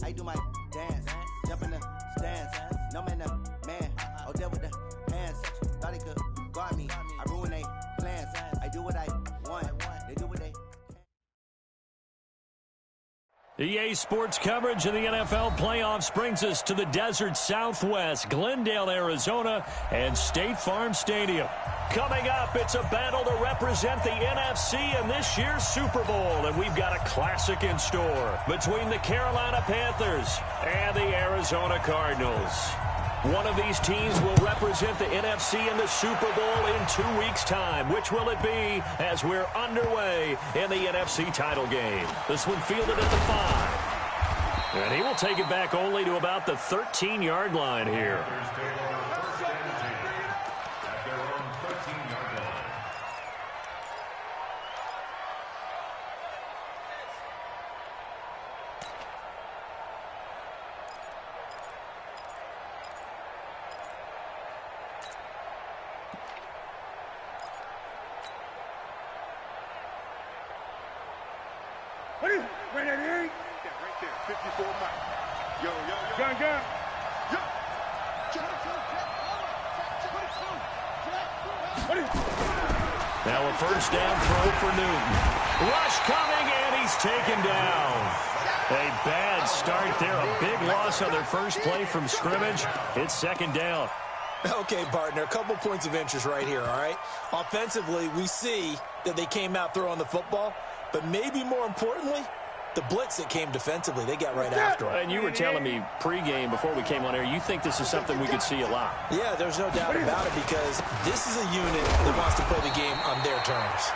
I do my dance. Jump in the stands. No man, man. Oh, there with the hands. Thought he could guard me. I ruin they plans. I do what I want. They do what they. EA Sports coverage of the NFL playoffs brings us to the desert Southwest, Glendale, Arizona, and State Farm Stadium. Coming up, it's a battle to represent the NFC in this year's Super Bowl, and we've got a classic in store between the Carolina Panthers and the Arizona Cardinals. One of these teams will represent the NFC in the Super Bowl in 2 weeks' time. Which will it be as we're underway in the NFC title game? This one fielded at the 5. And he will take it back only to about the 13-yard line here. Right there, 54 miles. Yo. Gun. Yo. Now a first down throw for Newton. Rush coming, and he's taken down. A bad start there. A big loss on their first play from scrimmage. It's second down. Okay, partner, a couple points of interest right here, all right? Offensively, we see that they came out throwing the football, but maybe more importantly, the blitz that came defensively, they got right after it. And you were telling me pregame before we came on air, you think this is something we could see a lot. Yeah, there's no doubt about it because this is a unit that wants to play the game on their terms.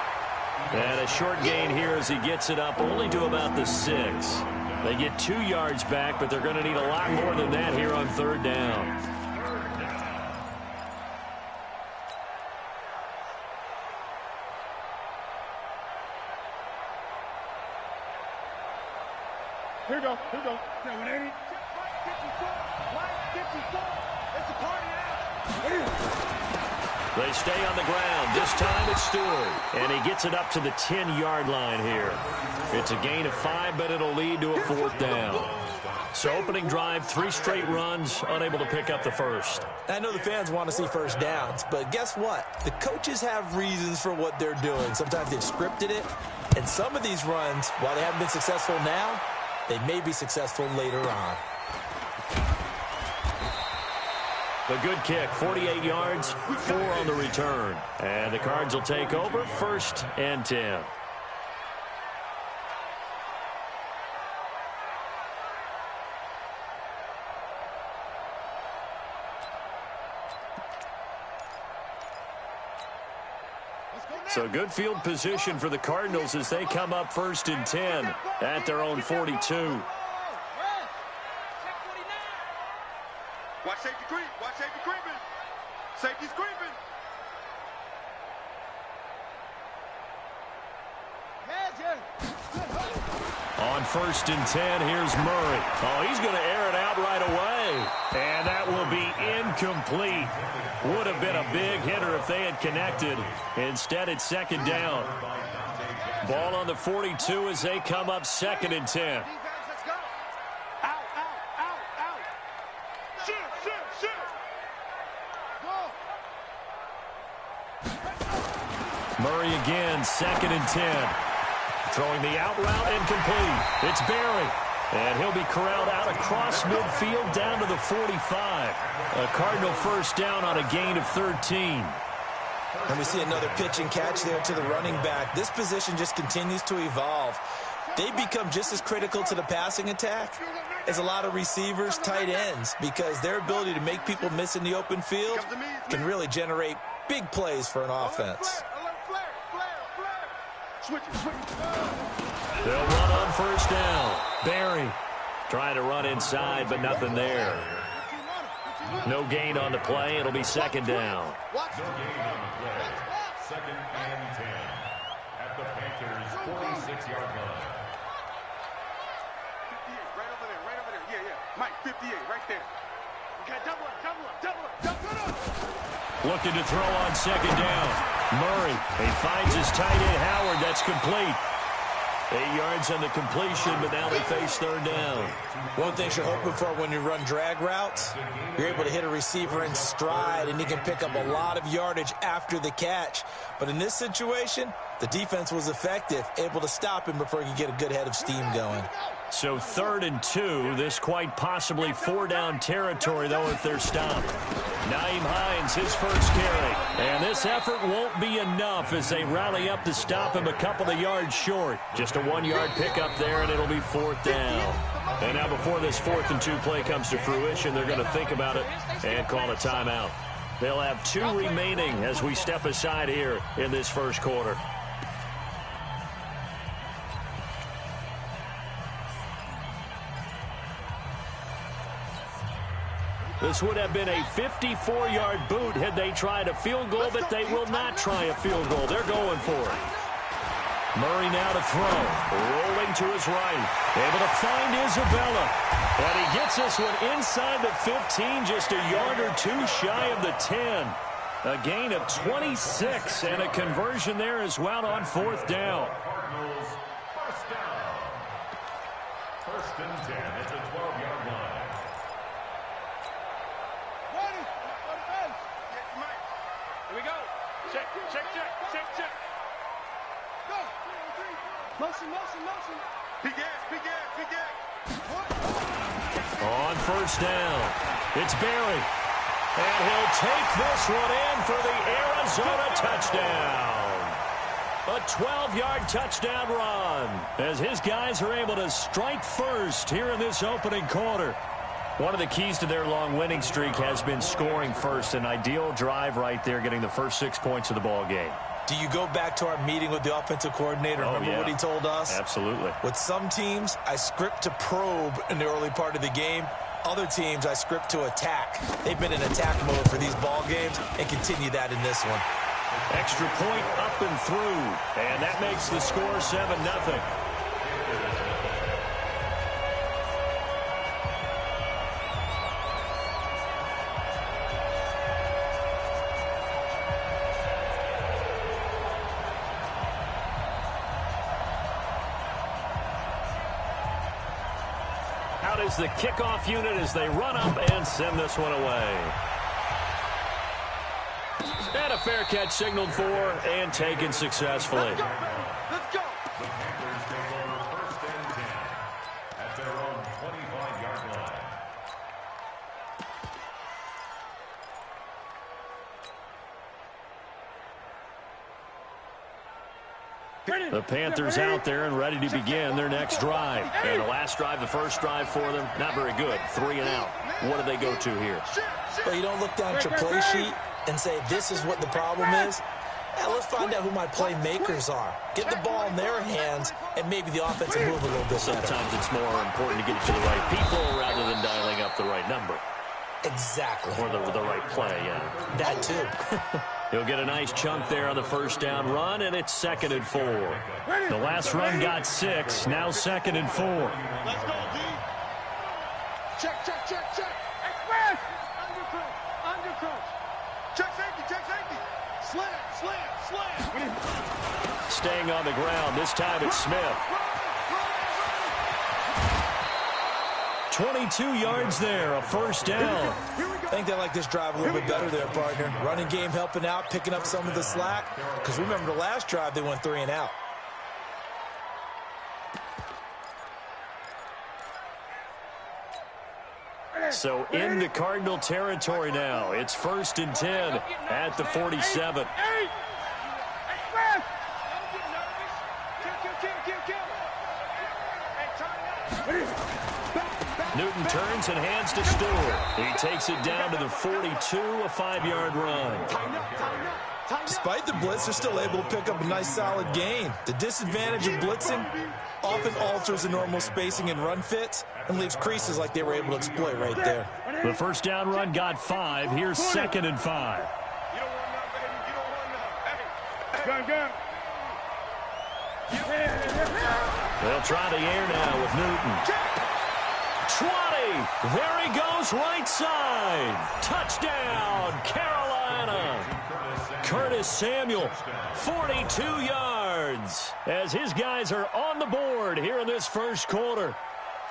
And a short gain here as he gets it up only to about the 6. They get 2 yards back, but they're going to need a lot more than that here on third down. Here we go. 180. It's a party now. They stay on the ground. This time it's Stewart. And he gets it up to the 10-yard line here. It's a gain of 5, but it'll lead to a 4th down. So opening drive, 3 straight runs, unable to pick up the first. I know the fans want to see first downs, but guess what? The coaches have reasons for what they're doing. Sometimes they've scripted it. And some of these runs, while they haven't been successful now, they may be successful later on. The good kick, 48 yards, 4 on the return. And the Cards will take over, 1st and 10. So good field position for the Cardinals as they come up 1st and 10 at their own 42. Watch safety creep. Watch safety creeping. Safety's creeping. On 1st and 10, here's Murray. Oh, he's going to air it out right away. And that will be incomplete. Would have been a big hitter if they had connected. Instead, it's 2nd down. Ball on the 42 as they come up 2nd and 10. Murray again, 2nd and 10. Throwing the out route incomplete. It's Barry. And he'll be corralled out across midfield down to the 45. A Cardinal first down on a gain of 13. And we see another pitch and catch there to the running back. This position just continues to evolve. They become just as critical to the passing attack as a lot of receivers, tight ends, because their ability to make people miss in the open field can really generate big plays for an offense. They'll run on first down. Barry trying to run inside, but nothing there. No gain on the play. It'll be 2nd down. No gain on the play. 2nd and 10 at the Panthers' 46-yard line. 58, right over there. Yeah. Mike, 58, right there. You got double up. Looking to throw on 2nd down. Murray, he finds his tight end, Howard. That's complete. 8 yards on the completion, but now they face third down. One thing you're hoping for when you run drag routes, you're able to hit a receiver in stride, and he can pick up a lot of yardage after the catch. But in this situation, the defense was effective, able to stop him before he could get a good head of steam going. So 3rd and 2. This quite possibly 4-down territory, though, if they're stopped. Nyheim Hines, his first carry. And this effort won't be enough as they rally up to stop him a couple of yards short. Just a 1-yard pickup there, and it'll be 4th down. And now before this 4th and 2 play comes to fruition, they're going to think about it and call a timeout. They'll have 2 remaining as we step aside here in this first quarter. This would have been a 54-yard boot had they tried a field goal, but they will not try a field goal. They're going for it. Murray now to throw. Rolling to his right. Able to find Isabella. And he gets this one inside the 15, just a yard or 2 shy of the 10. A gain of 26 and a conversion there as well on 4th down. Cardinals, first down. 1st and 10 at the 12-yard line. Here we go. Check. Go. Motion. Big gap. On 1st down, it's Barry. And he'll take this one in for the Arizona touchdown. A 12-yard touchdown run as his guys are able to strike first here in this opening quarter. One of the keys to their long winning streak has been scoring first. An ideal drive right there, getting the first 6 points of the ball game. Do you go back to our meeting with the offensive coordinator? Remember what he told us? Absolutely. With some teams, I script to probe in the early part of the game. Other teams, I script to attack. They've been in attack mode for these ball games and continue that in this one. Extra point up and through. And that makes the score 7-0. Out is the kickoff unit as they run up and send this one away. And a fair catch signaled for and taken successfully. Let's go. The Panthers take over 1st and 10 at their own 25-yard line. The Panthers out there and ready to begin their next drive. And the last drive, the first drive for them, not very good. 3 and out. What do they go to here? Well, you don't look down at your play sheet and say, this is what the problem is. Now, let's find out who my playmakers are. Get the ball in their hands, and maybe the offense will move a little bit better. Sometimes it's more important to get it to the right people rather than dialing up the right number. Exactly. Or the right play, yeah. That, too. He'll get a nice chunk there on the first down run, and it's 2nd and 4. The last run got 6, now 2nd and 4. Let's go, D. Check. Express. Undercross. Check safety. Slam. Staying on the ground, this time it's Smith. 22 yards there, a first down. I think they like this drive a little bit better there, partner. Running game helping out, picking up some of the slack. Because remember the last drive, they went 3 and out. So into Cardinal territory now. It's 1st and 10 at the 47. Newton turns and hands to Stewart. He takes it down to the 42, a 5-yard run. Despite the blitz, they're still able to pick up a nice solid gain. The disadvantage of blitzing often alters the normal spacing and run fits and leaves creases like they were able to exploit right there. The first down run got 5. Here's 2nd and 5. They'll try the air now with Newton. 20. There he goes, right side. Touchdown, Carolina. Curtis Samuel, 42 yards. yards as his guys are on the board here in this first quarter.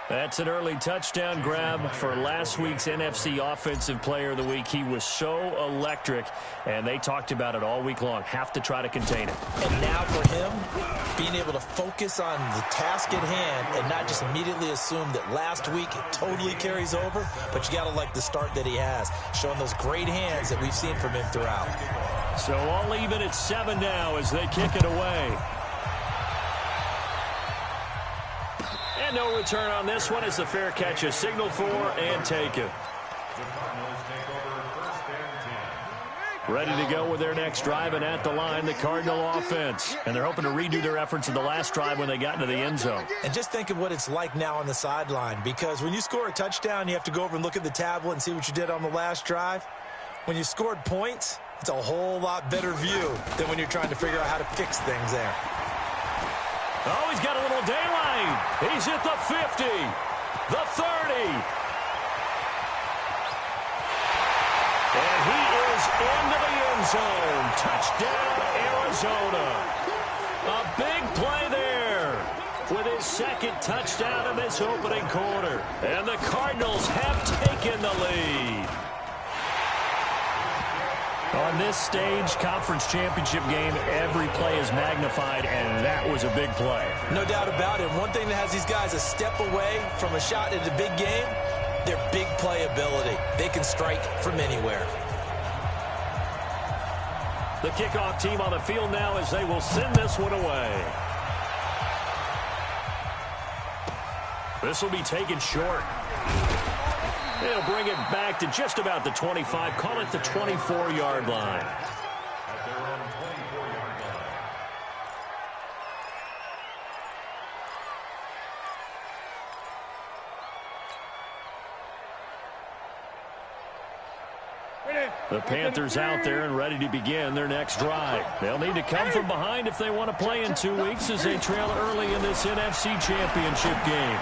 That's an early touchdown grab for last week's NFC Offensive Player of the Week. He was so electric, and they talked about it all week long. Have to try to contain it. And now for him, being able to focus on the task at hand and not just immediately assume that last week it totally carries over, but you got to like the start that he has, showing those great hands that we've seen from him throughout. So all even at 7 now as they kick it away. And no return on this one as the fair catch is signaled for and taken. Ready to go with their next drive, and at the line, the Cardinal offense. And they're hoping to redo their efforts in the last drive when they got into the end zone. And just think of what it's like now on the sideline, because when you score a touchdown, you have to go over and look at the tablet and see what you did on the last drive. When you scored points, it's a whole lot better view than when you're trying to figure out how to fix things there. Oh, he's got a little daylight. He's at the 50, the 30. And he is into the end zone. Touchdown, Arizona. A big play there with his second touchdown in this opening quarter. And the Cardinals have taken the lead. On this stage, conference championship game, every play is magnified, and that was a big play. No doubt about it. One thing that has these guys a step away from a shot at the big game, their big play ability. They can strike from anywhere. The kickoff team on the field now as they will send this one away. This will be taken short. They'll bring it back to just about the 25. Call it the 24-yard line. At their own 24-yard line. The Panthers out there and ready to begin their next drive. They'll need to come from behind if they want to play in 2 weeks as they trail early in this NFC Championship game.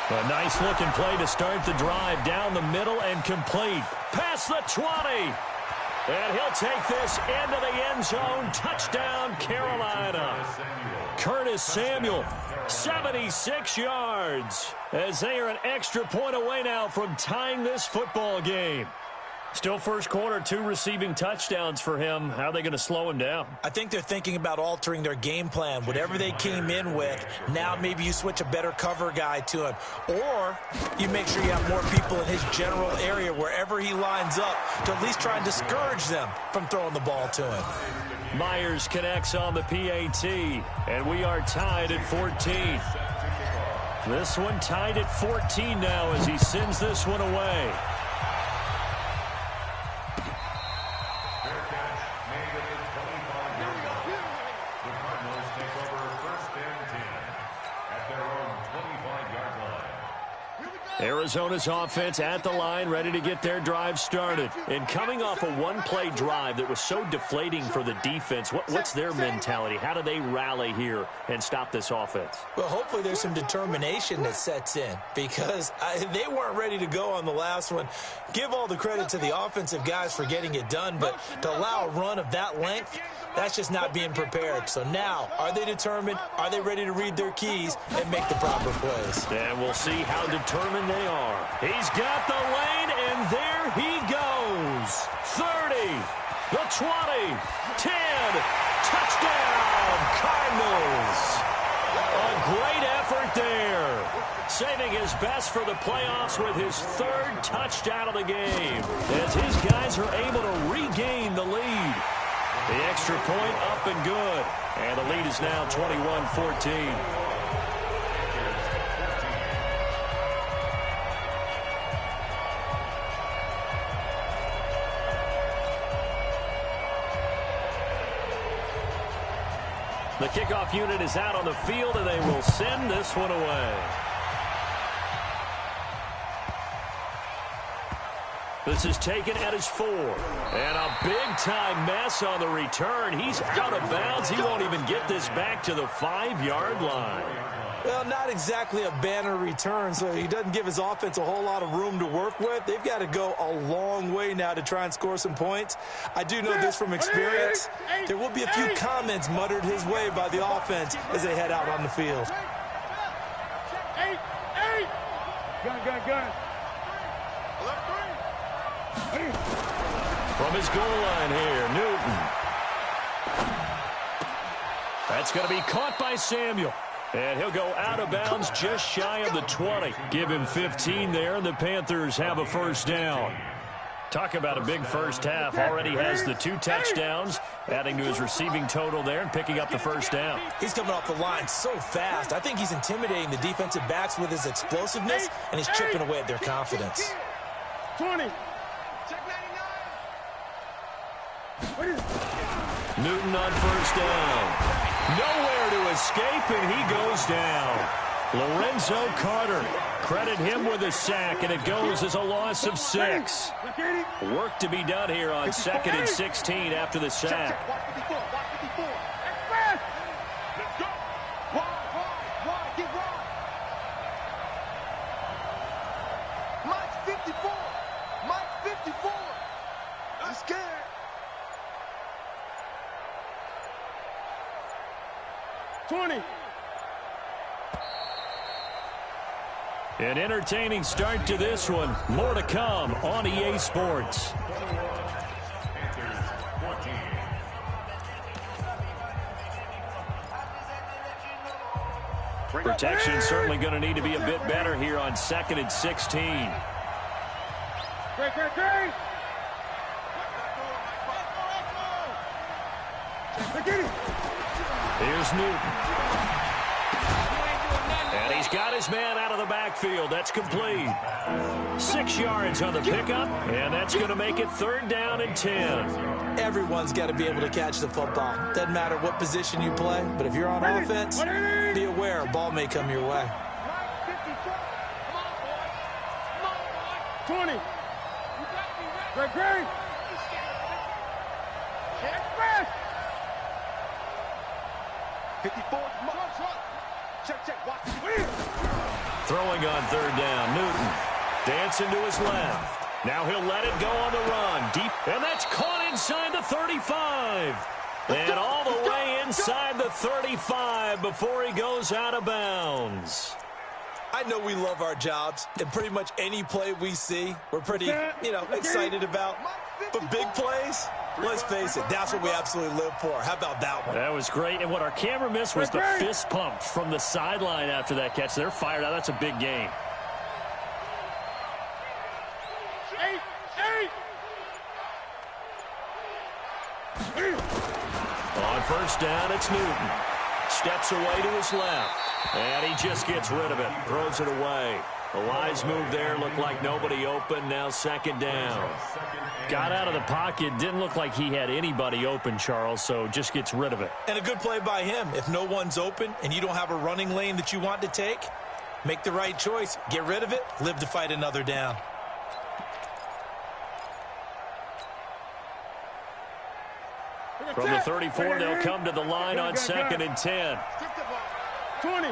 A nice-looking play to start the drive down the middle and complete. Past the 20. And he'll take this into the end zone. Touchdown, Carolina. Curtis Samuel, 76 yards. As they are an extra point away now from tying this football game. Still first quarter, 2 receiving touchdowns for him. How are they going to slow him down? I think they're thinking about altering their game plan. Whatever they came in with, now maybe you switch a better cover guy to him. Or you make sure you have more people in his general area wherever he lines up to at least try and discourage them from throwing the ball to him. Myers connects on the PAT, and we are tied at 14. This one tied at 14 now as he sends this one away. Arizona's offense at the line, ready to get their drive started. And coming off a one-play drive that was so deflating for the defense, what's their mentality? How do they rally here and stop this offense? Well, hopefully there's some determination that sets in because they weren't ready to go on the last one. Give all the credit to the offensive guys for getting it done, but to allow a run of that length, that's just not being prepared. So now, are they determined? Are they ready to read their keys and make the proper plays? And we'll see how determined they are. He's got the lane, and there he goes. 30, the 20, 10, touchdown, Cardinals. A great effort there. Saving his best for the playoffs with his 3rd touchdown of the game as his guys are able to regain the lead. The extra point up and good. And the lead is now 21-14. The kickoff unit is out on the field, and they will send this one away. This is taken at his 4. And a big-time mess on the return. He's out of bounds. He won't even get this back to the 5-yard line. Well, not exactly a banner return, so he doesn't give his offense a whole lot of room to work with. They've got to go a long way now to try and score some points. I do know this from experience. There will be a few comments muttered his way by the offense as they head out on the field. Gun. From his goal line here, Newton. That's going to be caught by Samuel. And he'll go out of bounds just shy of the 20. Give him 15 there, and the Panthers have a first down. Talk about a big first half. Already has the 2 touchdowns, adding to his receiving total there and picking up the first down. He's coming off the line so fast. I think he's intimidating the defensive backs with his explosiveness, and he's chipping away at their confidence. 20. Newton on first down. Nowhere to escape, and he goes down. Lorenzo Carter. Credit him with a sack, and it goes as a loss of 6. Work to be done here on 2nd and 16 after the sack. Mike's 54. Mike's 54. I'm scared. An entertaining start to this one. More to come on EA Sports. Protection certainly going to need to be a bit better here on 2nd and 16. Great. Here's Newton. And he's got his man out of the backfield. That's complete. 6 yards on the pickup, and that's going to make it 3rd down and 10. Everyone's got to be able to catch the football. Doesn't matter what position you play, but if you're on offense, be aware a ball may come your way. 20. Great. Express. 54. Check. Watch. Throwing on 3rd down, Newton. Dancing to his left. Now he'll let it go on the run. Deep, and that's caught inside the 35. And all the way inside the 35 before he goes out of bounds. I know we love our jobs, and pretty much any play we see, we're pretty, excited about. But big plays, let's face it, that's what we absolutely live for. How about that one? That was great, and what our camera missed was the fist pump from the sideline after that catch. They're fired out. That's a big game. 8. On first down, it's Newton. Steps away to his left. And he just gets rid of it. Throws it away. A wise move there. Looked like nobody open. Now 2nd down. Got out of the pocket. Didn't look like he had anybody open, Charles, so just gets rid of it. And a good play by him. If no one's open and you don't have a running lane that you want to take, make the right choice. Get rid of it. Live to fight another down. From the 34, they'll come to the line on 2nd and 10. 20.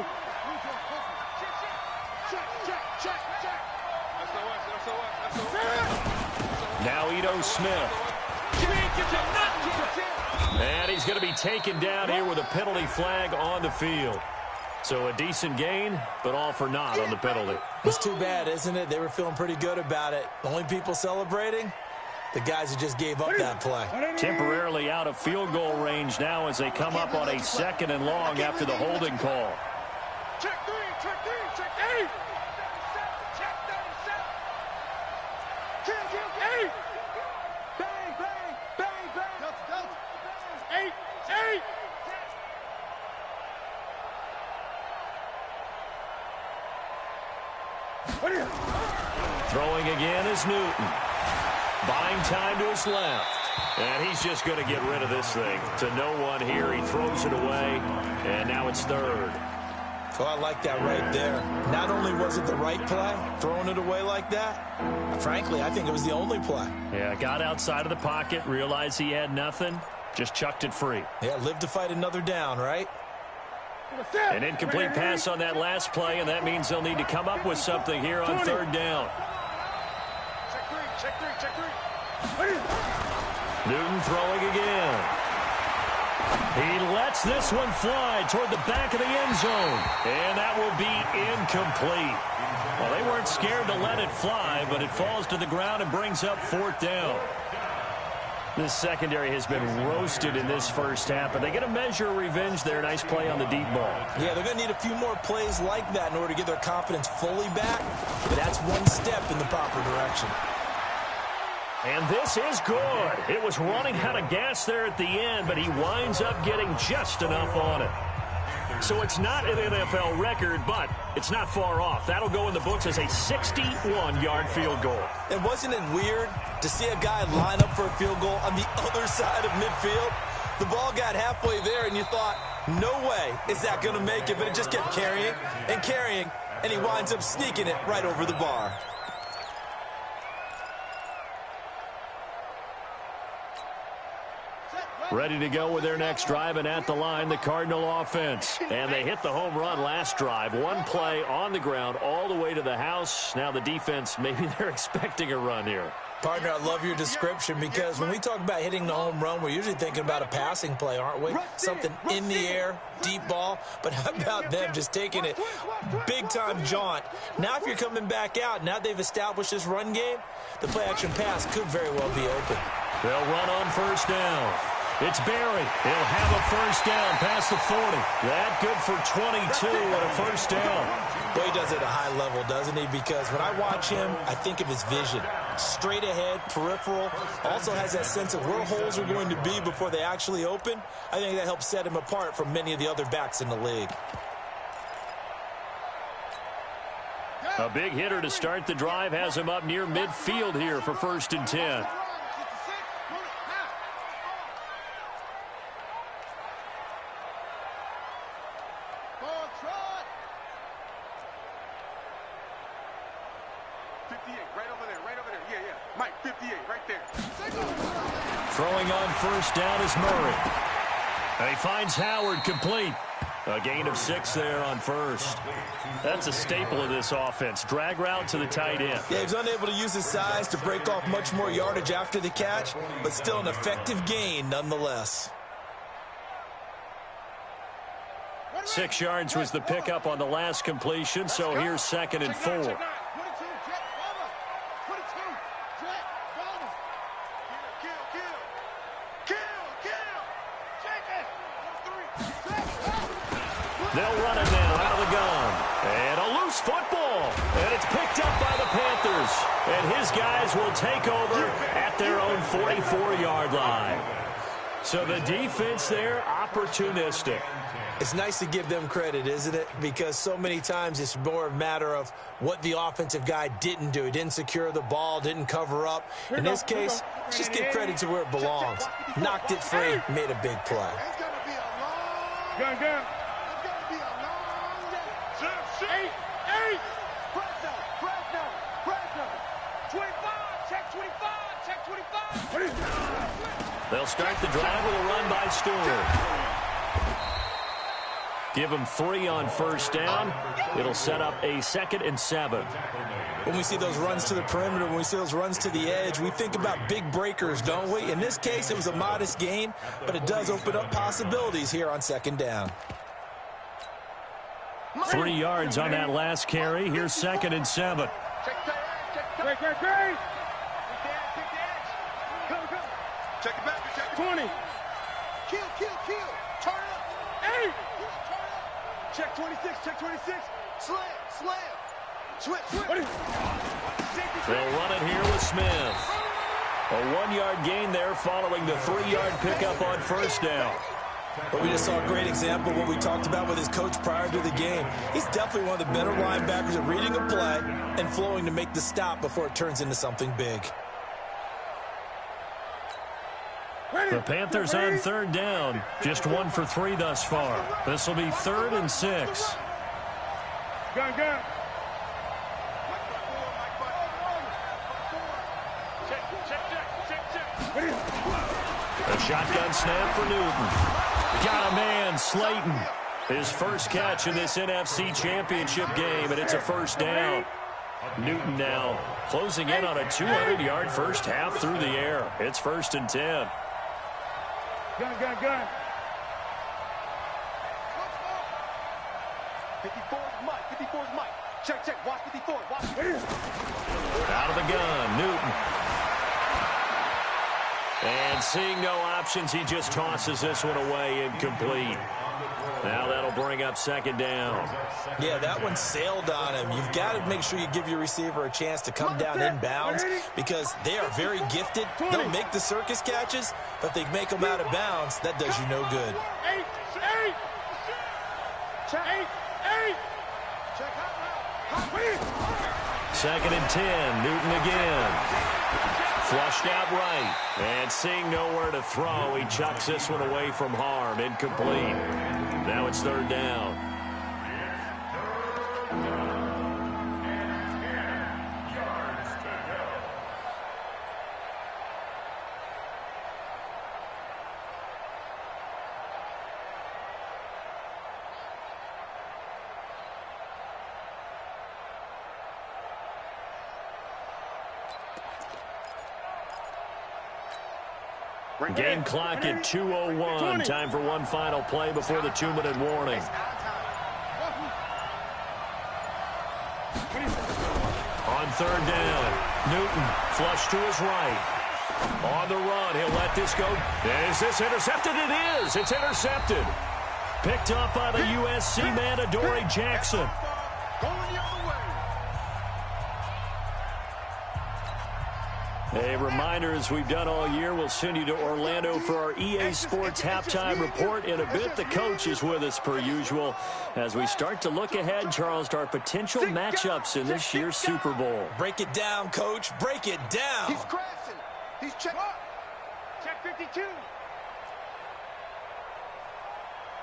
Now Ito Smith. And he's going to be taken down here with a penalty flag on the field. So a decent gain, but all for naught on the penalty. It's too bad, isn't it? They were feeling pretty good about it. The only people celebrating, the guys who just gave up that play. Temporarily out of field goal range now as they come up on a 2nd and long after the holding call. Check 8. Check 8. Bang. 8. Throwing again is Newton. Buying time to his left. And he's just going to get rid of this thing. To no one here. He throws it away. And now it's 3rd. Oh, I like that right there. Not only was it the right play, throwing it away like that, frankly, I think it was the only play. Yeah, got outside of the pocket, realized he had nothing, just chucked it free. Yeah, live to fight another down, right? An incomplete pass on that last play, and that means they'll need to come up with something here on third down. Check three. Newton throwing again. He lets this one fly toward the back of the end zone, and that will be incomplete. Well, they weren't scared to let it fly, but it falls to the ground and brings up fourth down. This secondary has been roasted in this first half, but they get a measure of revenge there. Nice play on the deep ball. Yeah, they're going to need a few more plays like that in order to get their confidence fully back, but that's one step in the proper direction. And this is good. It was running out of gas there at the end, but he winds up getting just enough on it. So it's not an NFL record, but it's not far off. That'll go in the books as a 61-yard field goal. And wasn't it weird to see a guy line up for a field goal on the other side of midfield? The ball got halfway there, and you thought, no way is that going to make it, but it just kept carrying, and he winds up sneaking it right over the bar. Ready to go with their next drive, and at the line, the Cardinal offense. And they hit the home run last drive. One play on the ground all the way to the house. Now the defense, maybe they're expecting a run here. Partner, I love your description because when we talk about hitting the home run, we're usually thinking about a passing play, aren't we? Something in the air, deep ball. But how about them just taking it big-time jaunt? Now if you're coming back out, now they've established this run game, the play-action pass could very well be open. They'll run on first down. It's Barry. He'll have a first down past the 40. That good for 22 and a first down. Well, he does it at a high level, doesn't he? Because when I watch him, I think of his vision. Straight ahead, peripheral. Also has that sense of where holes are going to be before they actually open. I think that helps set him apart from many of the other backs in the league. A big hitter to start the drive has him up near midfield here for 1st and 10. Throwing on first down is Murray. And he finds Howard complete. A gain of 6 there on first. That's a staple of this offense. Drag route to the tight end. Yeah, he was unable to use his size to break off much more yardage after the catch, but still an effective gain nonetheless. 6 yards was the pickup on the last completion, so here's 2nd and 4. They'll run it now out of the gun. And a loose football. And it's picked up by the Panthers. And his guys will take over at their own 44-yard line. So the defense there, opportunistic. It's nice to give them credit, isn't it? Because so many times it's more a matter of what the offensive guy didn't do. He didn't secure the ball, didn't cover up. In this case, just give credit to where it belongs. Knocked it free, made a big play. Gun. They'll start the drive with a run by Stewart. Give him 3 on first down. It'll set up a 2nd and 7. When we see those runs to the perimeter, when we see those runs to the edge, we think about big breakers, don't we? In this case, it was a modest gain, but it does open up possibilities here on 2nd down. 3 yards on that last carry. Here's 2nd and 7. Check it back. 20. Kill. Turn up. 8. Check 26. Slam. Switch. They'll run it here with Smith. A 1-yard gain there following the 3-yard pickup on first down. But we just saw a great example of what we talked about with his coach prior to the game. He's definitely one of the better linebackers at reading a play and flowing to make the stop before it turns into something big. The Panthers on 3rd down. Just 1 for 3 thus far. This will be 3rd and 6. Gun. Check. A shotgun snap for Newton. Got a man, Slayton. His first catch in this NFC Championship game, and it's a first down. Newton now closing in on a 200-yard first half through the air. It's 1st and 10. Gun. 54's Mike. 54's Mike. Check. Watch 54. Watch. Out of the gun, Newton. And seeing no options, he just tosses this one away incomplete. Now that'll bring up 2nd down. Yeah, that one sailed on him. You've got to make sure you give your receiver a chance to come down inbounds because they are very gifted. They'll make the circus catches, but if they make them out of bounds, that does you no good. 8. Check. 8. Check. 2nd and 10, Newton again. Flushed out right, and seeing nowhere to throw, he chucks this one away from harm, incomplete. Now it's 3rd down. Game clock at 2:01. Time for one final play before the 2-minute warning. On 3rd down, Newton flush to his right. On the run, he'll let this go. Is this intercepted? It is. It's intercepted. Picked up by the USC man, Adoree Jackson. A reminder, as we've done all year, we'll send you to Orlando for our EA Sports halftime report. In a bit, the coach is with us per usual as we start to look ahead, Charles, to our potential matchups in this year's Super Bowl. Break it down, Coach. Break it down. He's crashing. He's check 52.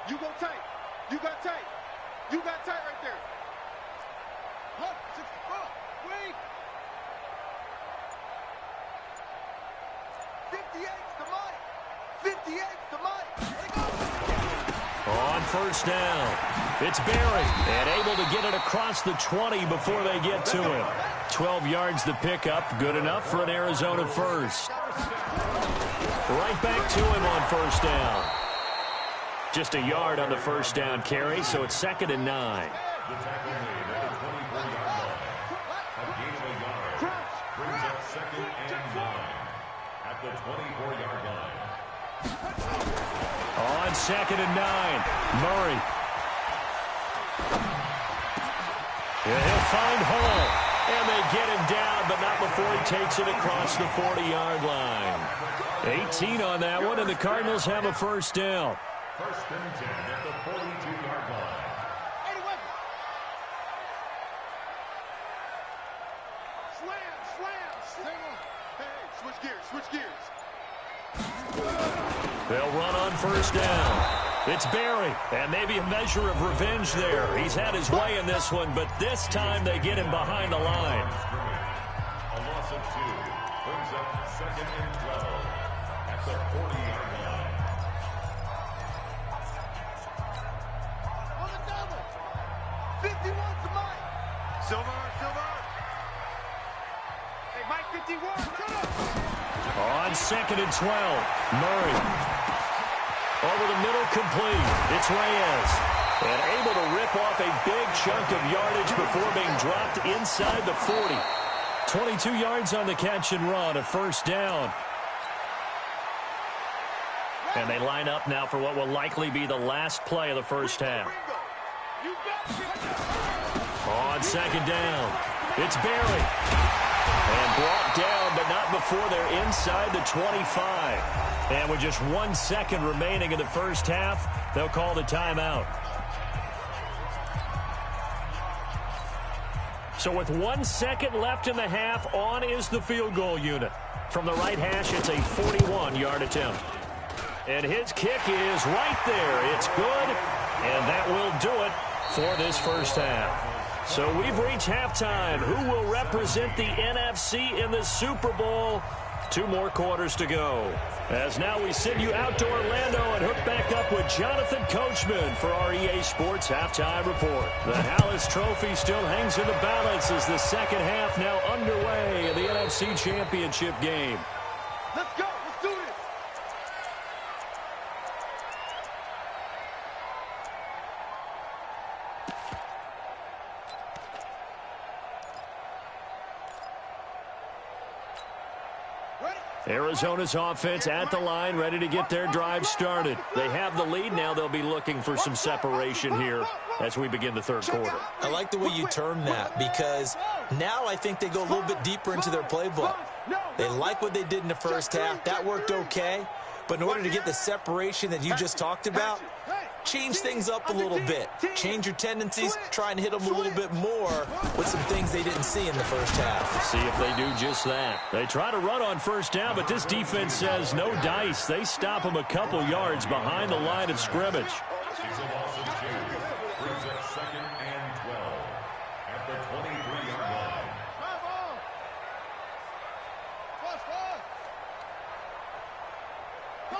You go tight. You got tight. You got tight right there. Look, 64. Wait. 58's the Mike. 58's the Mike. On 1st down, it's Barry, and able to get it across the 20 before they get to him. 12 yards the pickup, good enough for an Arizona first. Right back to him on 1st down. Just a yard on the 1st down carry, so it's 2nd and 9. The tackle made at the 24-yard line. A gain of a yard brings up 2nd and 9 at the 24-yard line. On 2nd and 9, Murray. Yeah, he'll find Hall, and they get him down, but not before he takes it across the 40-yard line. 18 on that one, and the Cardinals have a 1st down. 1st and 10 at the 42-yard line. Slam. Hey, switch gears. They'll run on 1st down. It's Barry, and maybe a measure of revenge there. He's had his way in this one, but this time they get him behind the line. A loss of 2 brings up 2nd and 12 at the 40-yard line. On the double. 51's the Mike. Silver. Hey, Mike 51. Come on. On 2nd and 12, Murray. Over the middle, complete. It's Reyes. And able to rip off a big chunk of yardage before being dropped inside the 40. 22 yards on the catch and run, a 1st down. And they line up now for what will likely be the last play of the 1st half. On 2nd down, it's Barry. And brought down, but not before they're inside the 25. And with just 1 second remaining in the 1st half, they'll call the timeout. So with 1 second left in the half, on is the field goal unit. From the right hash, it's a 41-yard attempt. And his kick is right there. It's good, and that will do it for this 1st half. So we've reached halftime. Who will represent the NFC in the Super Bowl? 2 more quarters to go. As now we send you out to Orlando and hook back up with Jonathan Coachman for our EA Sports Halftime Report. The Hallis Trophy still hangs in the balance as the second half now underway in the NFC Championship game. Let's go. Let's do this. Arizona's offense at the line, ready to get their drive started. They have the lead. Now they'll be looking for some separation here as we begin the third quarter. I like the way you term that, because now I think they go a little bit deeper into their playbook. They like what they did in the first half. That worked okay. But in order to get the separation that you just talked about, change things up a little bit. Change your tendencies, try and hit them a little bit more with some things they didn't see in the first half. See if they do just that. They try to run on first down, but this defense says no dice. They stop them a couple yards behind the line of scrimmage. Season loss of 2 brings up 2nd and 12 at the 23-yard line.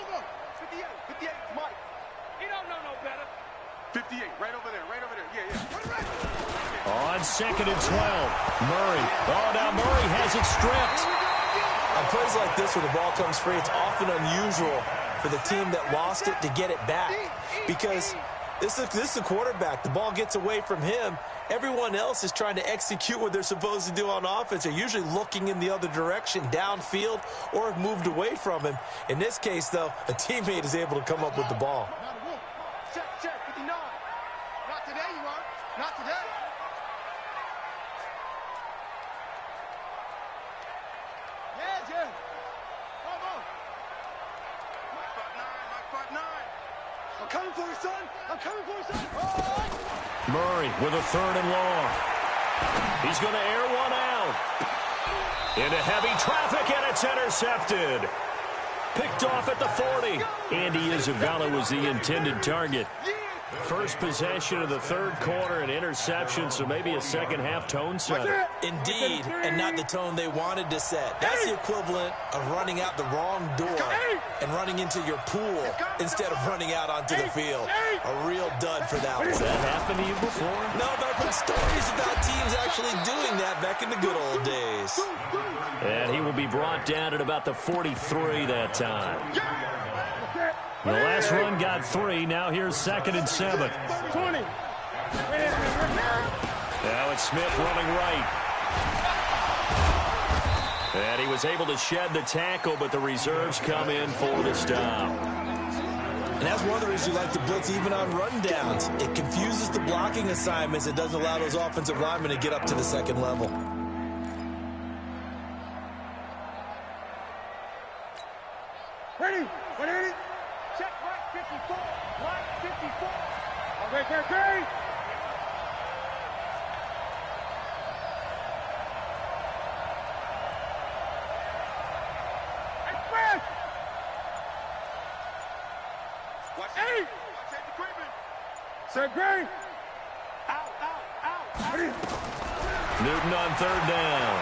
Go. 58, Mike. He don't know no better. 58, right over there. Yeah. On 2nd and 12, Murray. Oh, now Murray has it stripped. On plays like this where the ball comes free, it's often unusual for the team that lost it to get it back, because this is a quarterback. The ball gets away from him. Everyone else is trying to execute what they're supposed to do on offense. They're usually looking in the other direction, downfield, or have moved away from him. In this case, though, a teammate is able to come up with the ball. Check, 59. Not today, you are. Not today. Yeah. Come on. Mike 9. I'm coming for you, son. Oh! Murray with a 3rd and long. He's going to air one out. Into heavy traffic, and it's intercepted. Picked off at the 40. Andy Isabella was the intended target. First possession of the third quarter, an interception, so maybe a second-half tone setter. Indeed, and not the tone they wanted to set. That's the equivalent of running out the wrong door and running into your pool instead of running out onto the field. A real dud for that one. Has that happened to you before? No, but I've heard stories about teams actually doing that back in the good old days. And he will be brought down at about the 43 that time. The last run got 3. Now here's 2nd and 7. 20. Now it's Smith running right. And he was able to shed the tackle, but the reserves come in for the stop. And that's one of the reasons you like to blitz even on rundowns. It confuses the blocking assignments. It doesn't allow those offensive linemen to get up to the second level. Ready? Check right 54. Right 54. Okay. Express. Watch 8. Watch the equipment. Sir Gray. Out. Ready? Newton on 3rd down.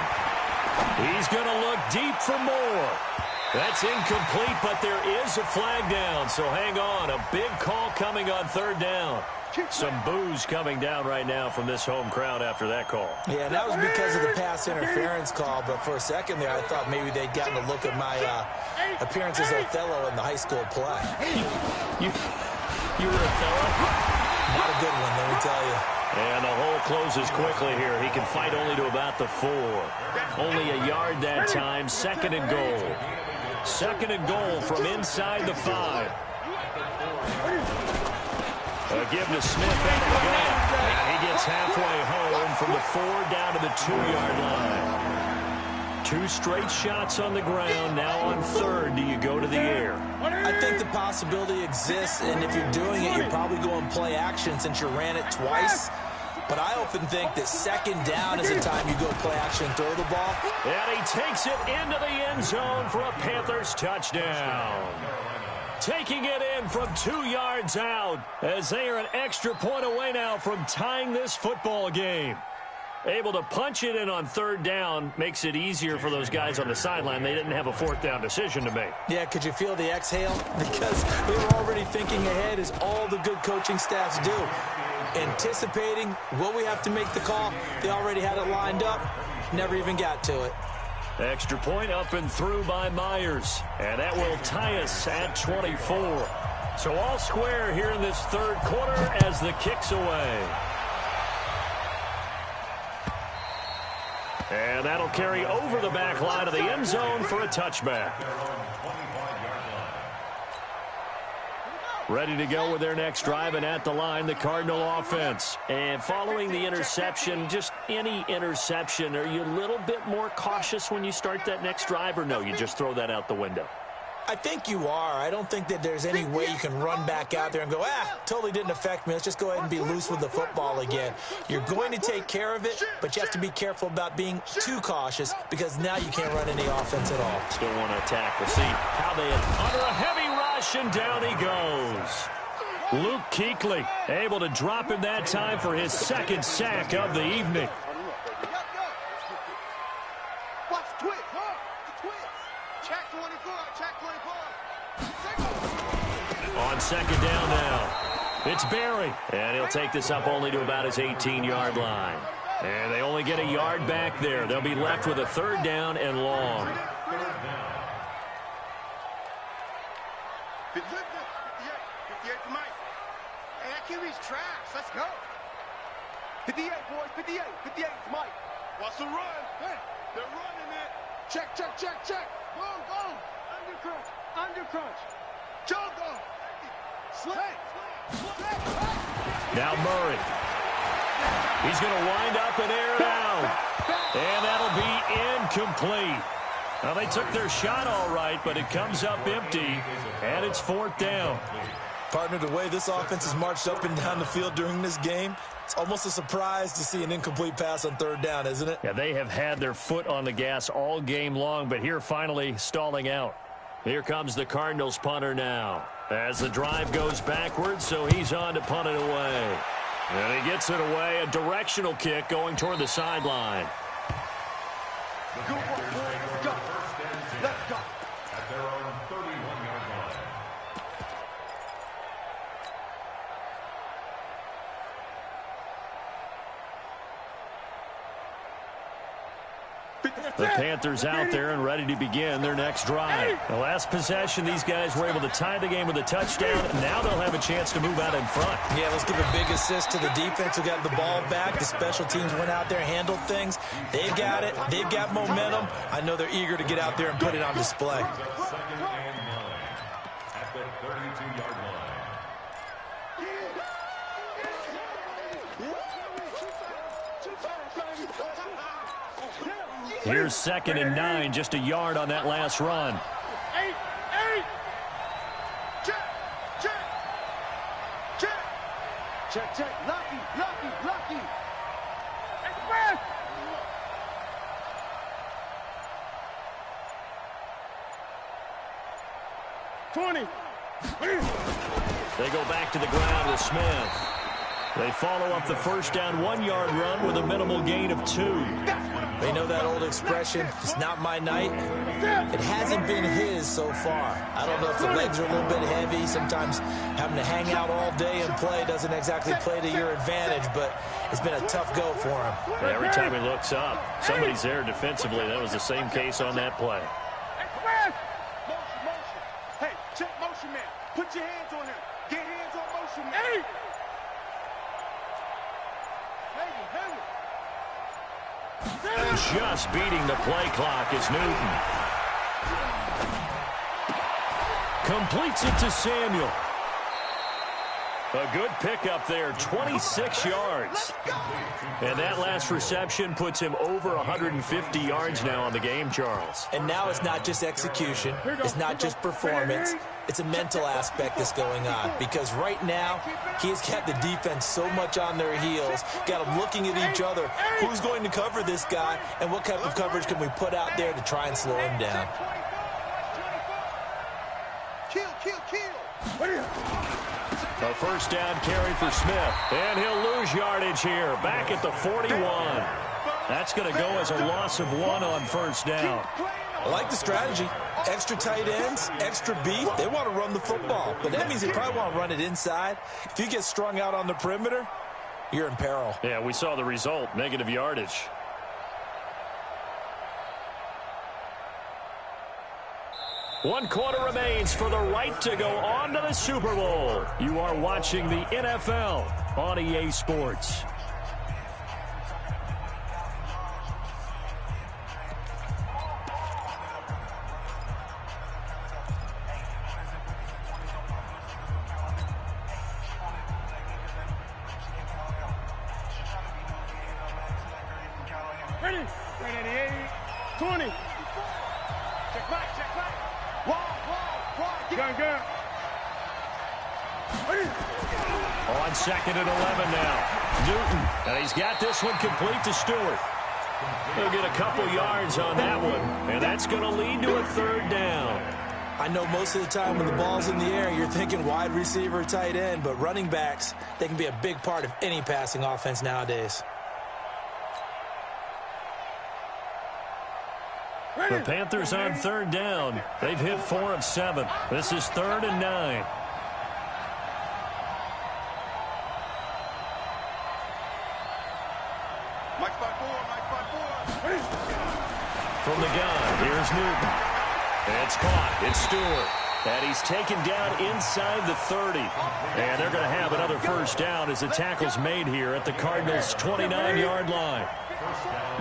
He's going to look deep for more. That's incomplete, but there is a flag down, so hang on. A big call coming on 3rd down. Some boos coming down right now from this home crowd after that call. Yeah, and that was because of the pass interference call, but for a second there, I thought maybe they'd gotten a look at my appearance as Othello in the high school play. You were Othello? Not a good one, let me tell you. And the hole closes quickly here. He can fight only to about the 4. Only a yard that time. 2nd and goal. 2nd and goal from inside the 5. A give to Smith out of the gun. And he gets halfway home from the 4 down to the 2-yard line. 2 straight shots on the ground. Now on 3rd, do you go to the air? I think the possibility exists, and if you're doing it, you're probably going play action since you ran it twice. But I often think that 2nd down is the time you go play action, throw the ball. And he takes it into the end zone for a Panthers touchdown. Taking it in from 2 yards out as they are an extra point away now from tying this football game. Able to punch it in on third down makes it easier for those guys on the sideline. They didn't have a fourth down decision to make. Yeah, could you feel the exhale? Because they were already thinking ahead, as all the good coaching staffs do. Anticipating, will we have to make the call? They already had it lined up. Never even got to it. Extra point up and through by Myers. And that will tie us at 24. So all square here in this third quarter as the kick's away. And that'll carry over the back line of the end zone for a touchback. Ready to go with their next drive, and at the line, the Cardinal offense. And following the interception, just any interception, are you a little bit more cautious when you start that next drive, or no, you just throw that out the window? I think you are. I don't think that there's any way you can run back out there and go, totally didn't affect me. Let's just go ahead and be loose with the football again. You're going to take care of it, but you have to be careful about being too cautious, because now you can't run any offense at all. Still want to attack. We'll see how they under a heavy rush, and down he goes. Luke Kuechly able to drop him that time for his second sack of the evening. Watch twitch, Check 24, check 24. On second down now, it's Barry, and he'll take this up only to about his 18-yard line. And they only get a yard back there. They'll be left with a third down and long. 58 to Mike. Hey, that QB's trash. Let's go. 58, boys, 58. 58 to Mike. Watch the run. Hey, they're running it. Check. Go. Under crunch. Jump off. Slant. Now Murray. He's going to wind up and air it out. And that'll be incomplete. Now, they took their shot all right, but it comes up empty, and it's fourth down. Partner, the way this offense has marched up and down the field during this game, it's almost a surprise to see an incomplete pass on third down, isn't it? Yeah, they have had their foot on the gas all game long, but here finally stalling out. Here comes the Cardinals punter now as the drive goes backwards, so he's on to punt it away. And he gets it away, a directional kick going toward the sideline. Good work, boy. Let's go. At their own 31-yard line. The Panthers out there and ready to begin their next drive. The last possession, these guys were able to tie the game with a touchdown. Now they'll have a chance to move out in front. Yeah, let's give a big assist to the defense who got the ball back. The special teams went out there, handled things. They've got it. They've got momentum. I know they're eager to get out there and put it on display. Second and 9 at the 32-yard line. Here's second and 9, just a yard on that last run. 8. Check. Lucky. Express. They go back to the ground with Smith. They follow up the first down 1-yard run with a minimal gain of 2. They know that old expression, it's not my night. It hasn't been his so far. I don't know if the legs are a little bit heavy. Sometimes having to hang out all day and play doesn't exactly play to your advantage, but it's been a tough go for him. Every time he looks up, somebody's there defensively. That was the same case on that play. Motion. Hey, check motion man. Put your hands on him. Get hands on motion man. Just beating the play clock is Newton. Completes it to Samuel. A good pickup there, 26 yards. And that last reception puts him over 150 yards now on the game, Charles. And now it's not just execution. It's not just performance. It's a mental aspect that's going on. Because right now, he's got the defense so much on their heels, got them looking at each other. Who's going to cover this guy, and what type of coverage can we put out there to try and slow him down? Kill. A first down carry for Smith. And he'll lose yardage here. Back at the 41. That's going to go as a loss of 1 on first down. I like the strategy. Extra tight ends, extra beef. They want to run the football, but that means they probably want to run it inside. If you get strung out on the perimeter, you're in peril. Yeah, we saw the result, negative yardage. One quarter remains for the right to go on to the Super Bowl. You are watching the NFL on EA Sports. Ready? 20. Check back. Wide. Gun. On 2nd and 11 now. Newton, and he's got this one complete to Stewart. He'll get a couple yards on that one, and that's going to lead to a 3rd down. I know most of the time when the ball's in the air, you're thinking wide receiver, tight end, but running backs, they can be a big part of any passing offense nowadays. The Panthers on 3rd down. They've hit 4 of 7. This is 3rd and 9. Mike spot 4. From the gun, here's Newton. It's caught. It's Stewart. And he's taken down inside the 30. And they're going to have another first down as the tackle's made here at the Cardinals' 29-yard line.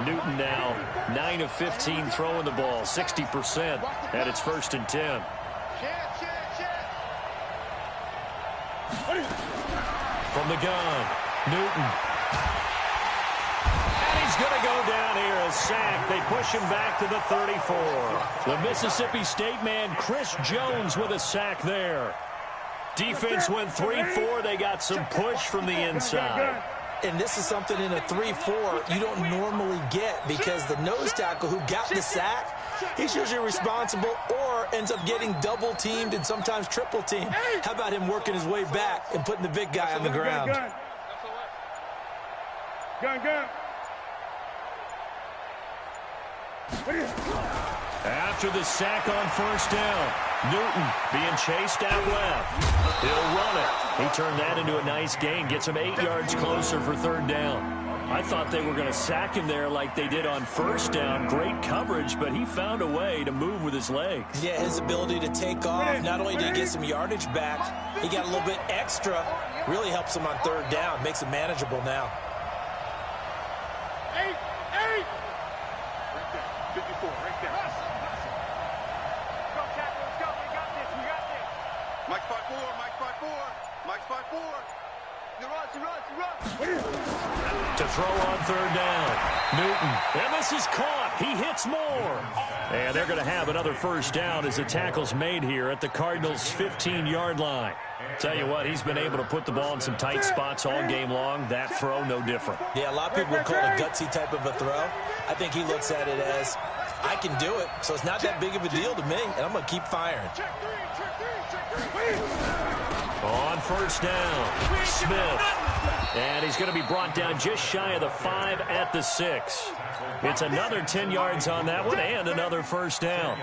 Newton now 9 of 15 throwing the ball, 60%, and it's 1st and 10. From the gun, Newton. And he's going to go down here, a sack. They push him back to the 34. The Mississippi State man, Chris Jones, with a sack there. Defense went 3-4. They got some push from the inside. And this is something in a 3-4 you don't normally get because the nose tackle who got the sack, he's usually responsible or ends up getting double-teamed and sometimes triple-teamed. How about him working his way back and putting the big guy on the ground? Gun. After the sack on first down, Newton being chased out left. He'll run it. He turned that into a nice gain, gets him 8 yards closer for 3rd down. I thought they were going to sack him there like they did on first down. Great coverage, but he found a way to move with his legs. Yeah, his ability to take off, not only did he get some yardage back, he got a little bit extra. Really helps him on 3rd down, makes it manageable now. 8. 54, right there. Go, tackle, let's go. We got this. Mike spot 4. You run. To throw on 3rd down, Newton. And this is caught. He hits more. And they're going to have another first down as the tackle's made here at the Cardinals' 15-yard line. Tell you what, he's been able to put the ball in some tight spots all game long. That throw, no different. Yeah, a lot of people would call it a gutsy type of a throw. I think he looks at it as, I can do it, so it's not that big of a deal to me, and I'm going to keep firing. On first down, Smith. And he's going to be brought down just shy of the 5 at the 6. It's another 10 yards on that one and another first down.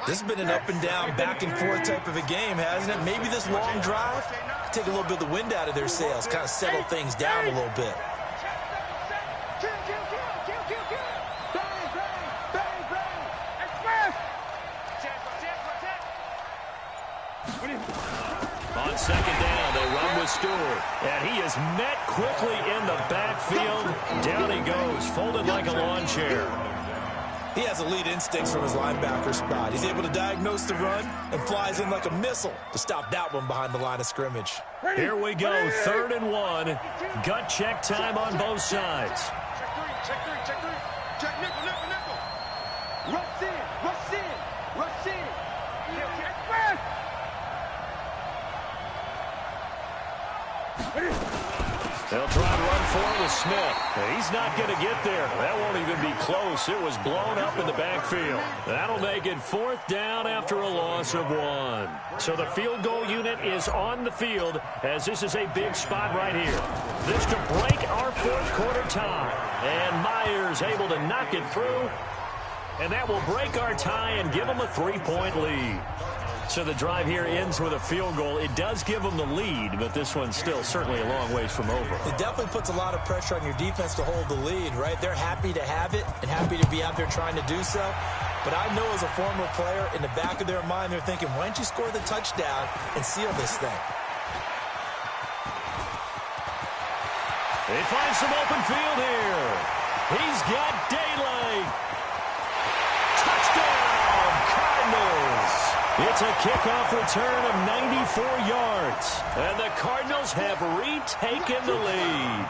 This has been an up and down, back and forth type of a game, hasn't it? Maybe this long drive take a little bit of the wind out of their sails, kind of settle things down a little bit. On 2nd down, they run with Stewart. And he is met quickly in the backfield. Down he goes, folded like a lawn chair. He has elite instincts from his linebacker spot. He's able to diagnose the run and flies in like a missile to stop that one behind the line of scrimmage. Here we go, 3rd and 1. Gut check time on both sides. Check three. Check nickel. Rush in. They'll try and run for with Smith. He's not going to get there. That won't even be close. It was blown up in the backfield. That'll make it 4th down after a loss of 1. So the field goal unit is on the field as this is a big spot right here. This could break our 4th quarter tie. And Myers able to knock it through. And that will break our tie and give them a 3-point lead. So the drive here ends with a field goal. It does give them the lead, but this one's still certainly a long ways from over. It definitely puts a lot of pressure on your defense to hold the lead, right? They're happy to have it and happy to be out there trying to do so. But I know as a former player, in the back of their mind, they're thinking, why don't you score the touchdown and seal this thing? They find some open field here. He's got daylight. Touchdown, Cardinals. It's a kickoff return of 94 yards. And the Cardinals have retaken the lead.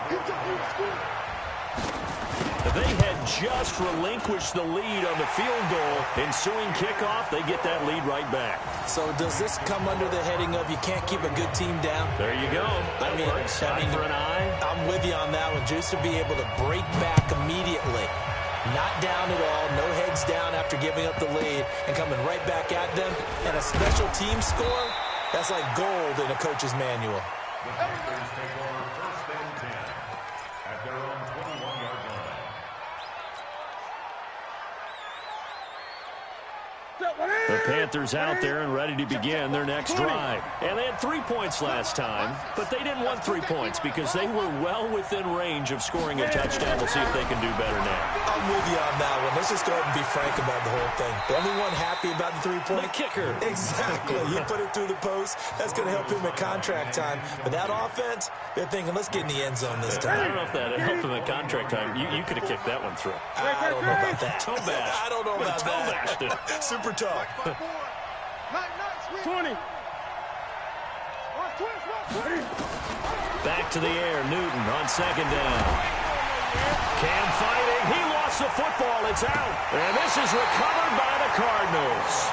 They had just relinquished the lead on the field goal. Ensuing kickoff, they get that lead right back. So does this come under the heading of you can't keep a good team down? There you go. I mean, for an eye. I'm with you on that one. Just to be able to break back immediately. Not down at all, no heads down after giving up the lead and coming right back at them. And a special team score, that's like gold in a coach's manual. The Panthers take over 1st and 10 at their own 21-yard line. The Panthers out there and ready to begin their next drive. And they had 3 points last time, but they didn't want 3 points because they were well within range of scoring a touchdown. We'll see if they can do better now. I'm with you on that one. Let's just go ahead and be frank about the whole thing. The only one happy about the 3-point? The kicker. Exactly. You put it through the post. That's going to help him at contract time. But that offense, they're thinking, let's get in the end zone this time. I don't know if that helped him at contract time. You could have kicked that one through. I don't know about that. Toe bash. I don't know about toe that. bashed it. Super tough. 20. Back to the air. Newton on 2nd down. Cam fighting. He lost the football. It's out. And this is recovered by the Cardinals.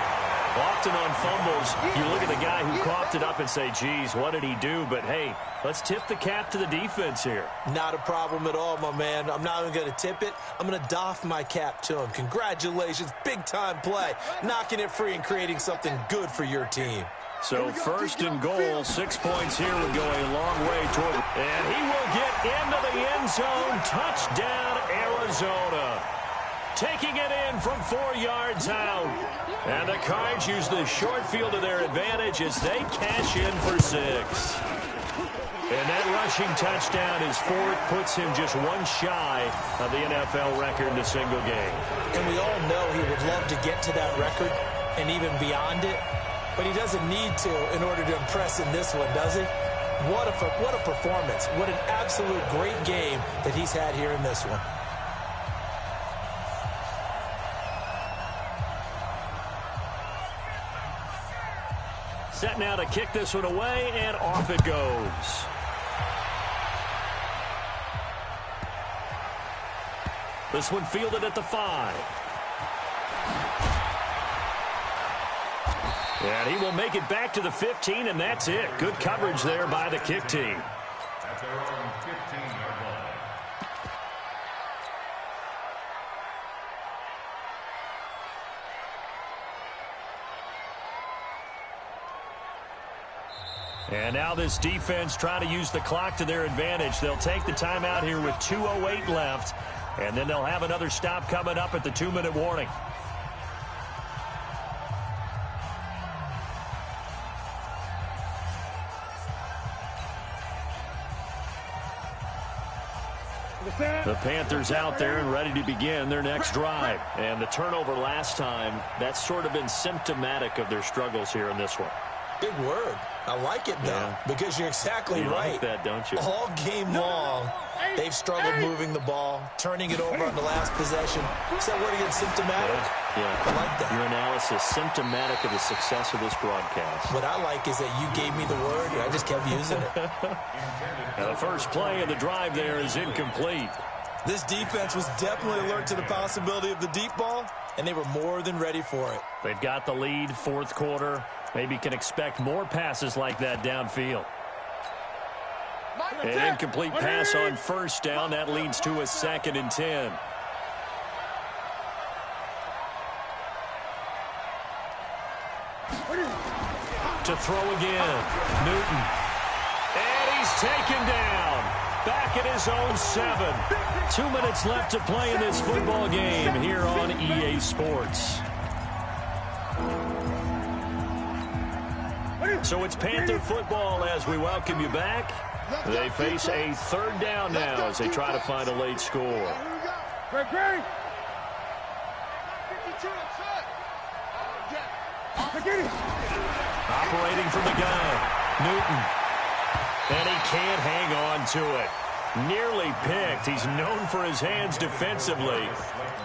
Often on fumbles, you look at the guy who coughed it up and say, geez, what did he do? But, hey, let's tip the cap to the defense here. Not a problem at all, my man. I'm not even going to tip it. I'm going to doff my cap to him. Congratulations. Big-time play. Knocking it free and creating something good for your team. So 1st and goal, 6 points here would go a long way toward. And he will get into the end zone. Touchdown, Arizona. Taking it in from 4 yards out. And the Cards use the short field to their advantage as they cash in for 6. And that rushing touchdown, his 4th, puts him just one shy of the NFL record in a single game. And we all know he would love to get to that record and even beyond it. But he doesn't need to in order to impress in this one, does he? What a performance. What an absolute great game that he's had here in this one. Set now to kick this one away, and off it goes. This one fielded at the 5. And he will make it back to the 15, and that's it. Good coverage there by the kick team. At their own 15-yard line. And now this defense trying to use the clock to their advantage. They'll take the timeout here with 2:08 left, and then they'll have another stop coming up at the 2-minute warning. The Panthers out there and ready to begin their next drive. And the turnover last time, that's sort of been symptomatic of their struggles here in this one. Big word. I like it, though, because you're exactly right. Like that, don't you? All game long, they've struggled moving the ball, turning it over on the last possession. Is that word again, symptomatic? Yeah. I like that. Your analysis, symptomatic of the success of this broadcast. What I like is that you gave me the word, and I just kept using it. And the first play of the drive there is incomplete. This defense was definitely alert to the possibility of the deep ball, and they were more than ready for it. They've got the lead, 4th quarter. Maybe can expect more passes like that downfield. An incomplete pass on first down. That leads to a 2nd and 10. To throw again. Newton. And he's taken down. Back at his own 7. 2 minutes left to play in this football game here on EA Sports. So it's Panther football as we welcome you back. They face a 3rd down now as they try to find a late score. Operating from the gun, Newton. And he can't hang on to it. Nearly picked. He's known for his hands defensively,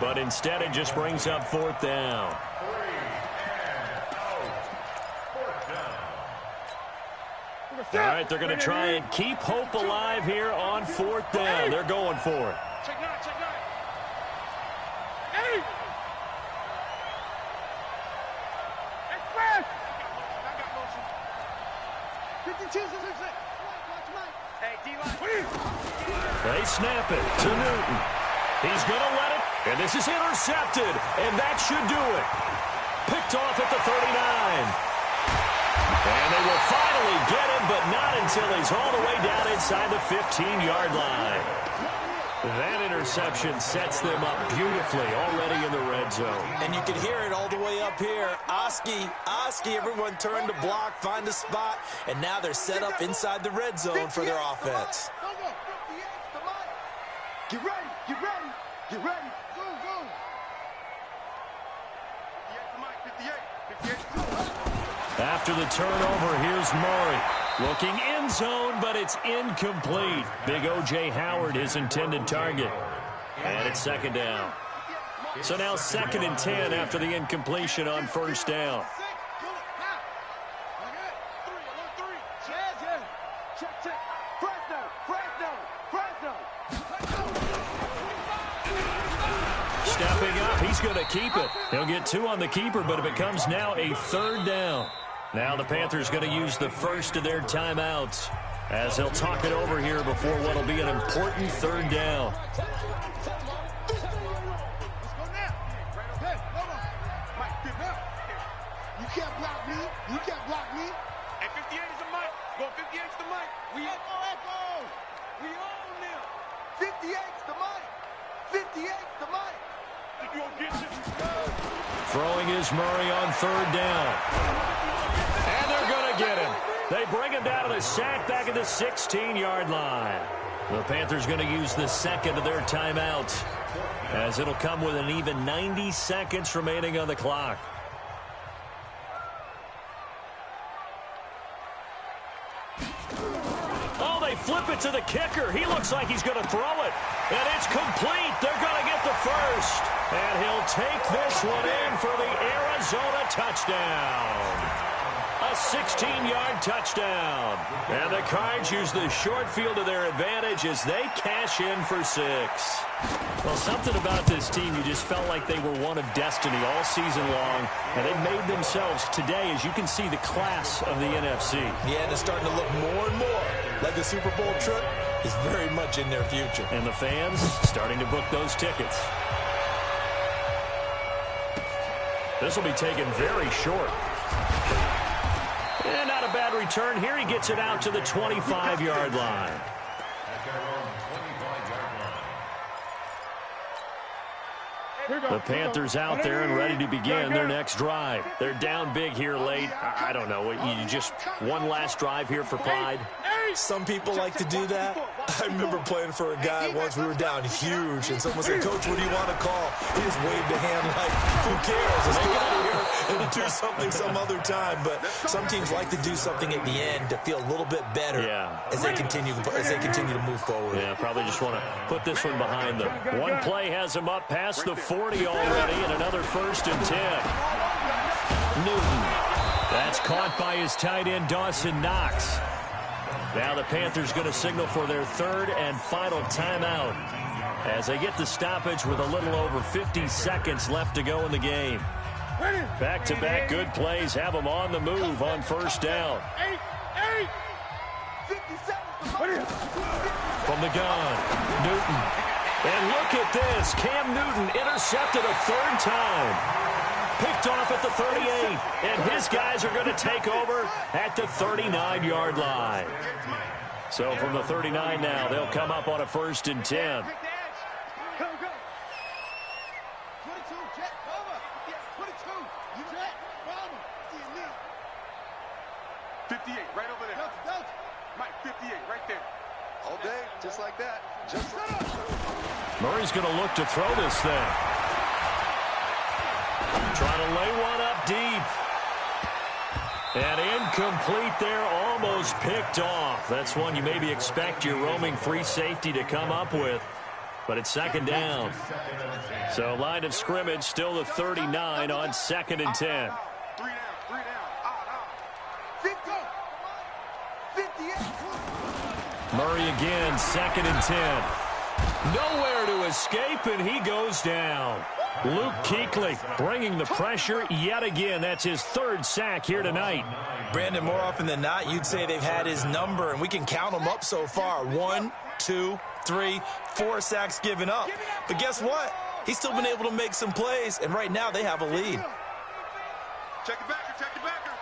but instead it just brings up 4th down. All right, they're going to try and keep hope alive here on 4th down. They're going for it. Check 9, check 9. 8. Express. I got motion. 52, 66. Hey, D-line. They snap it to Newton. He's going to let it, and this is intercepted, and that should do it. Picked off at the 39. And they will finally get him, but not until he's all the way down inside the 15-yard line. That interception sets them up beautifully already in the red zone. And you can hear it all the way up here. Oski, everyone turned to block, find a spot, and now they're set up inside the red zone for their offense. Get ready, get ready, get ready. Go, go. 58 to Mike, 58. After the turnover, here's Murray. Looking in zone, but it's incomplete. Big O.J. Howard, his intended target. And it's 2nd down. So now 2nd and 10 after the incompletion on 1st down. Stepping up, he's going to keep it. He'll get 2 on the keeper, but it becomes now a 3rd down. Now the Panthers going to use the first of their timeouts as they'll talk it over here before what will be an important 3rd down. You can't block me. You can't block me. And 58 is the mic. Go 58 is the mic. We echo. We own them. 58's the mic. 58's the mic. You gonna get you. Throwing is Murray on 3rd down. And they're going to get him. They bring him down to the sack back at the 16-yard line. The Panthers going to use the 2nd of their timeouts as it'll come with an even 90 seconds remaining on the clock. Oh, they flip it to the kicker. He looks like he's going to throw it. And it's complete. They're going to get the first. And he'll take this one in for the Arizona touchdown. A 16-yard touchdown. And the Cards use the short field to their advantage as they cash in for 6. Well, something about this team, you just felt like they were one of destiny all season long. And they made themselves today, as you can see, the class of the NFC. Yeah, and it's starting to look more and more like the Super Bowl trip is very much in their future. And the fans starting to book those tickets. This will be taken very short. And not a bad return here. He gets it out to the 25-yard line. The Panthers out there and ready to begin their next drive. They're down big here late. I don't know. You just one last drive here for pride? Some people like to do that. I remember playing for a guy once. We were down huge, and someone said, "Coach, what do you want to call?" He just waved a hand like, "Who cares? Let's get out of here and do something some other time." But some teams like to do something at the end to feel a little bit better as they continue to move forward. Yeah, probably just want to put this one behind them. One play has them up past the 40 already, and another 1st and 10. Newton. That's caught by his tight end, Dawson Knox. Now the Panthers going to signal for their 3rd and final timeout as they get the stoppage with a little over 50 seconds left to go in the game. Back-to-back good plays have them on the move on 1st down. From the gun, Newton. And look at this. Cam Newton intercepted a third time. Picked off at the 38. And his guys are going to take over at the 39-yard line. So from the 39 now, they'll come up on a 1st and 10. 58, right over there. Mike, 58, right there. All day, just like that. Just like that. Murray's going to look to throw this thing. Trying to lay one up deep. And incomplete there, almost picked off. That's one you maybe expect your roaming free safety to come up with. But it's 2nd down. So line of scrimmage still the 39 on 2nd and 10. 3 down. 50. 58. Murray again, 2nd and 10. Nowhere to escape, and he goes down. Luke Kuechly bringing the pressure yet again. That's his 3rd sack here tonight. Brandon, more often than not, you'd say they've had his number, and we can count them up so far. 1, 2, 3, 4 sacks given up. But guess what? He's still been able to make some plays, and right now they have a lead. Check it backer, check it backer.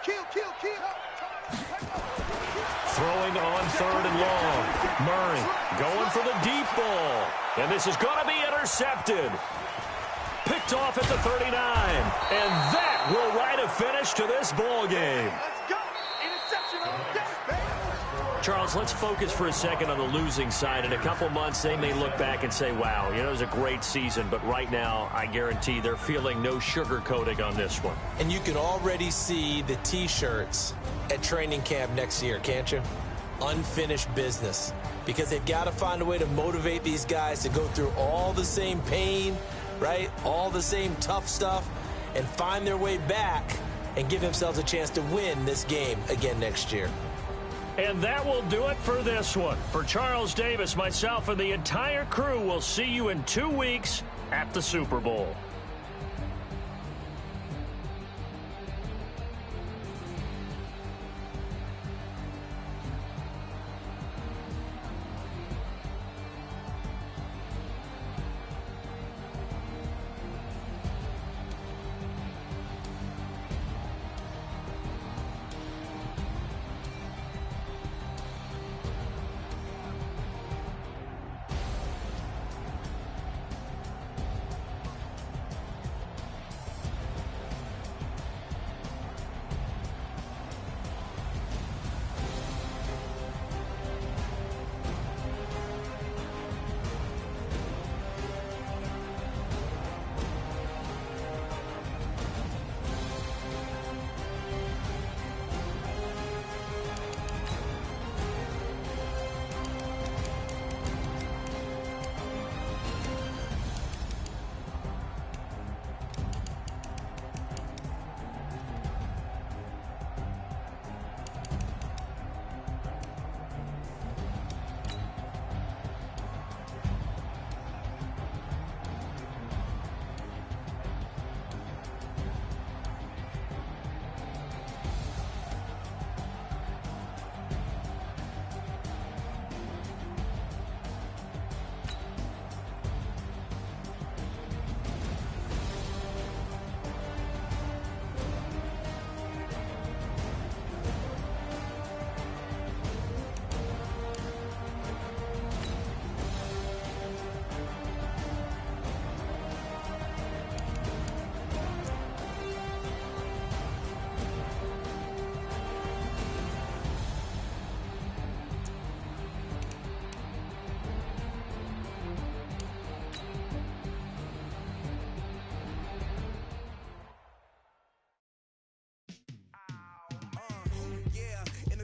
Kill. Throwing on 3rd and long. Murray going for the deep ball. And this is going to be intercepted. Picked off at the 39. And that will write a finish to this ball game. Let's go. Interception on the deck, baby. Charles, let's focus for a second on the losing side. In a couple months, they may look back and say, wow, it was a great season. But right now, I guarantee they're feeling no sugarcoating on this one. And you can already see the T-shirts at training camp next year, can't you? Unfinished business. Because they've got to find a way to motivate these guys to go through all the same pain, right? All the same tough stuff, and find their way back and give themselves a chance to win this game again next year. And that will do it for this one. For Charles Davis, myself, and the entire crew, we'll see you in 2 weeks at the Super Bowl.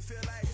Feel like